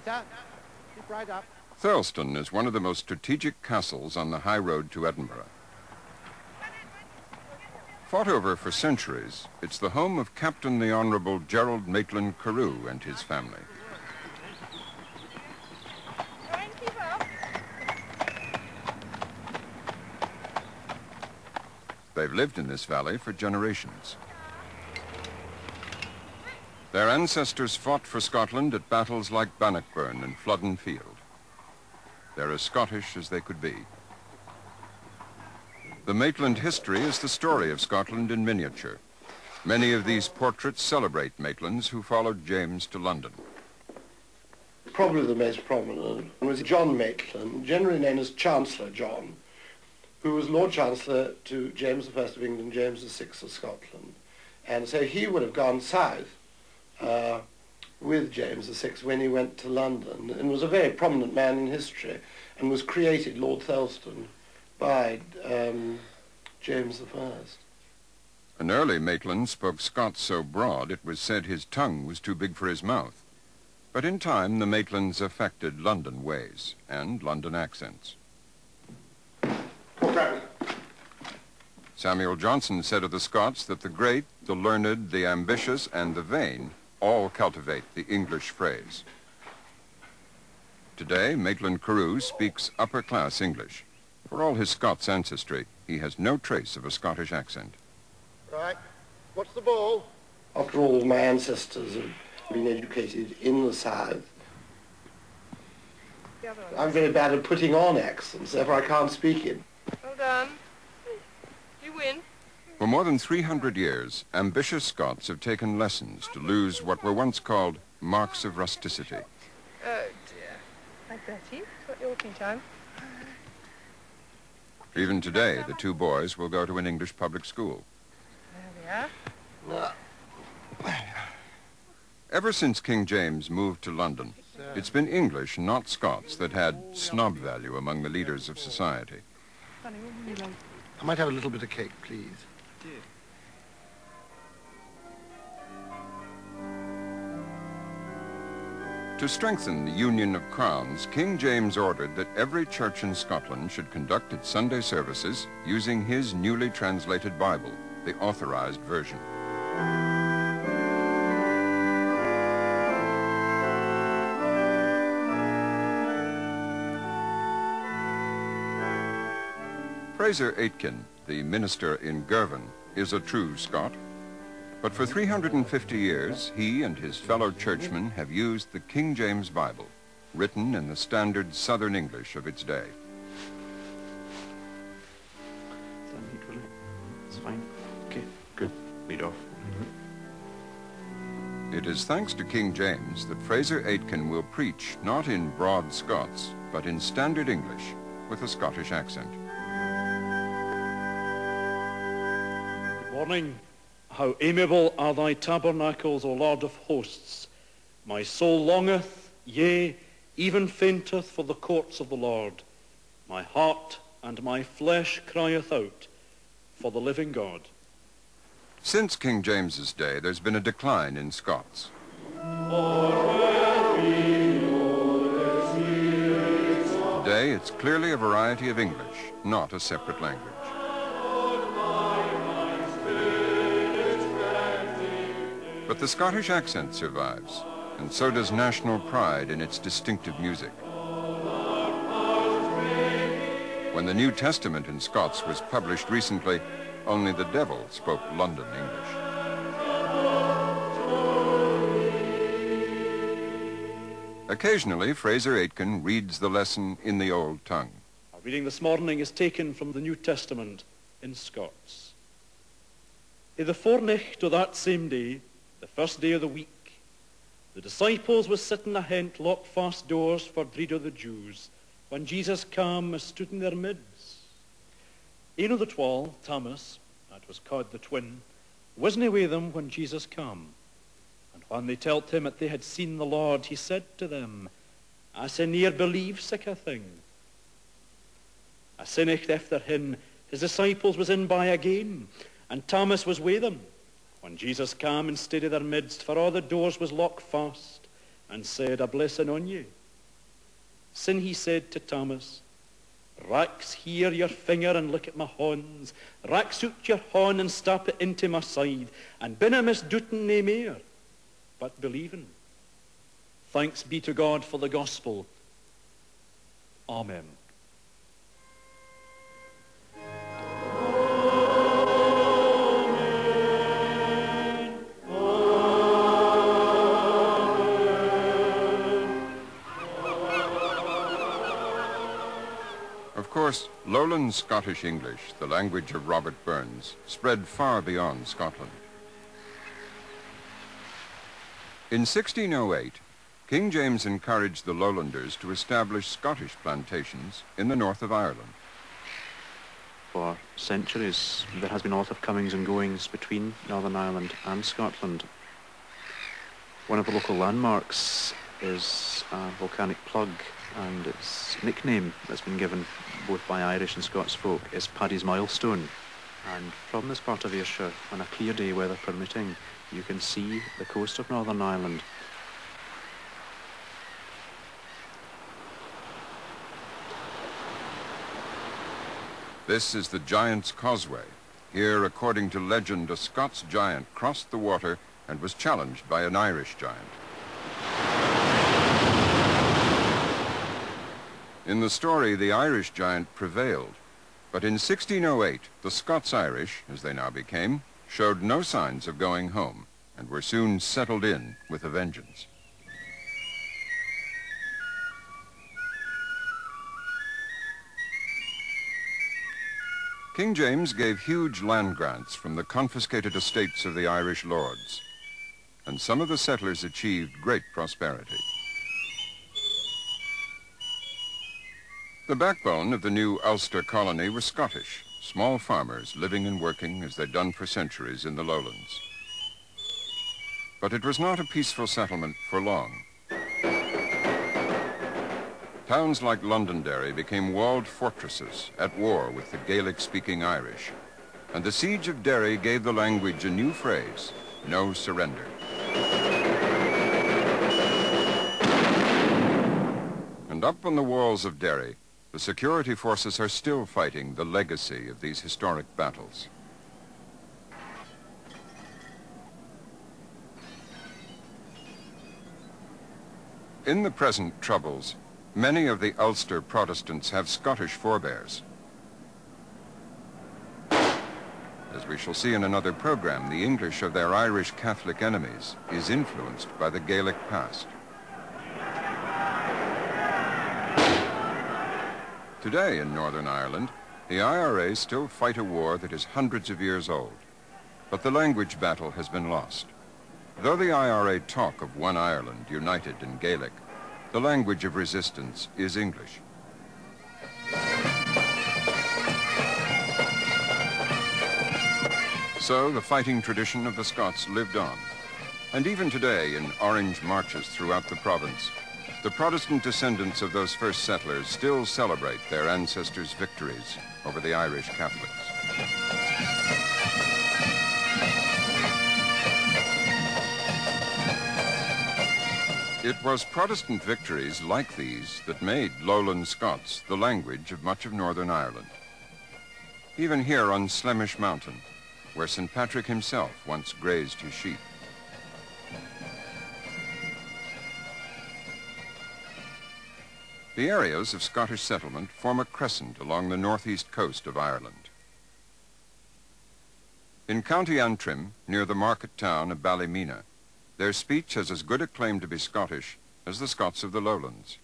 Keep right up. Thurleston is one of the most strategic castles on the high road to Edinburgh. Fought over for centuries, it's the home of Captain the Honourable Gerald Maitland Carew and his family. They've lived in this valley for generations. Their ancestors fought for Scotland at battles like Bannockburn and Flodden Field. They're as Scottish as they could be. The Maitland history is the story of Scotland in miniature. Many of these portraits celebrate Maitlands who followed James to London. Probably the most prominent was John Maitland, generally known as Chancellor John, who was Lord Chancellor to James I of England, James VI of Scotland. And so he would have gone south with James VI when he went to London, and was a very prominent man in history, and was created Lord Thurleston by James I. An early Maitland spoke Scots so broad it was said his tongue was too big for his mouth. But in time, the Maitlands affected London ways and London accents. Samuel Johnson said of the Scots that the great, the learned, the ambitious, and the vain all cultivate the English phrase. Today, Maitland Carew speaks upper-class English. For all his Scots ancestry, he has no trace of a Scottish accent. Right. What's the ball? After all, my ancestors have been educated in the south. I'm very bad at putting on accents, therefore I can't speak it. Well done. You win. For more than 300 years, ambitious Scots have taken lessons to lose what were once called marks of rusticity. Oh, dear. Hi, Betty. Got your walking time. Even today, the two boys will go to an English public school. There we are. Ever since King James moved to London, it's been English, not Scots, that had snob value among the leaders of society. I might have a little bit of cake, please. To strengthen the union of crowns, King James ordered that every church in Scotland should conduct its Sunday services using his newly translated Bible, the authorized version. Fraser Aitken, the minister in Girvan, is a true Scot. But for 350 years, he and his fellow churchmen have used the King James Bible, written in the standard Southern English of its day. It's fine. Okay, good. Lead off. It is thanks to King James that Fraser Aitken will preach not in broad Scots, but in standard English with a Scottish accent. Good morning. How amiable are thy tabernacles, O Lord of hosts! My soul longeth, yea, even fainteth for the courts of the Lord. My heart and my flesh crieth out for the living God. Since King James's day, there's been a decline in Scots. Today, it's clearly a variety of English, not a separate language. But the Scottish accent survives, and so does national pride in its distinctive music. When the New Testament in Scots was published recently, only the devil spoke London English. Occasionally, Fraser Aitken reads the lesson in the old tongue. Our reading this morning is taken from the New Testament in Scots. I the forenocht of that same day, the first day of the week, the disciples was sitting ahent locked fast doors for dread of the Jews, when Jesus came and stood in their midst. Ane of the 12, Thomas, that was called the twin, wasn't with them when Jesus came. And when they told him that they had seen the Lord, he said to them, I say ne'er believe sic a thing. A sinnicht after him, his disciples was in by again, and Thomas was with them. When Jesus came and stayed in their midst, for all the doors was locked fast, and said a blessing on you. Sin he said to Thomas, "Rax here your finger and look at my horns. Rax out your horn and stap it into my side, and binna misdouten nae mair, but believing." Thanks be to God for the gospel. Amen. Of course, lowland Scottish English, the language of Robert Burns, spread far beyond Scotland. In 1608, King James encouraged the lowlanders to establish Scottish plantations in the north of Ireland. For centuries, there has been a lot of comings and goings between Northern Ireland and Scotland. One of the local landmarks is a volcanic plug, and its nickname that's been given both by Irish and Scots folk is Paddy's Milestone. And from this part of Ayrshire, on a clear day, weather permitting, you can see the coast of Northern Ireland. This is the Giant's Causeway. Here, according to legend, a Scots giant crossed the water and was challenged by an Irish giant. In the story, the Irish giant prevailed, but in 1608, the Scots-Irish, as they now became, showed no signs of going home and were soon settled in with a vengeance. King James gave huge land grants from the confiscated estates of the Irish lords, and some of the settlers achieved great prosperity. The backbone of the new Ulster colony was Scottish, small farmers living and working as they'd done for centuries in the lowlands. But it was not a peaceful settlement for long. Towns like Londonderry became walled fortresses at war with the Gaelic-speaking Irish, and the siege of Derry gave the language a new phrase, "No surrender." And up on the walls of Derry, the security forces are still fighting the legacy of these historic battles. In the present troubles, many of the Ulster Protestants have Scottish forebears. As we shall see in another program, the English of their Irish Catholic enemies is influenced by the Gaelic past. Today in Northern Ireland, the IRA still fight a war that is hundreds of years old, but the language battle has been lost. Though the IRA talk of one Ireland united in Gaelic, the language of resistance is English. So the fighting tradition of the Scots lived on. And even today, in orange marches throughout the province, the Protestant descendants of those first settlers still celebrate their ancestors' victories over the Irish Catholics. It was Protestant victories like these that made Lowland Scots the language of much of Northern Ireland. Even here on Slemish Mountain, where St. Patrick himself once grazed his sheep. The areas of Scottish settlement form a crescent along the northeast coast of Ireland. In County Antrim, near the market town of Ballymena, their speech has as good a claim to be Scottish as the Scots of the lowlands.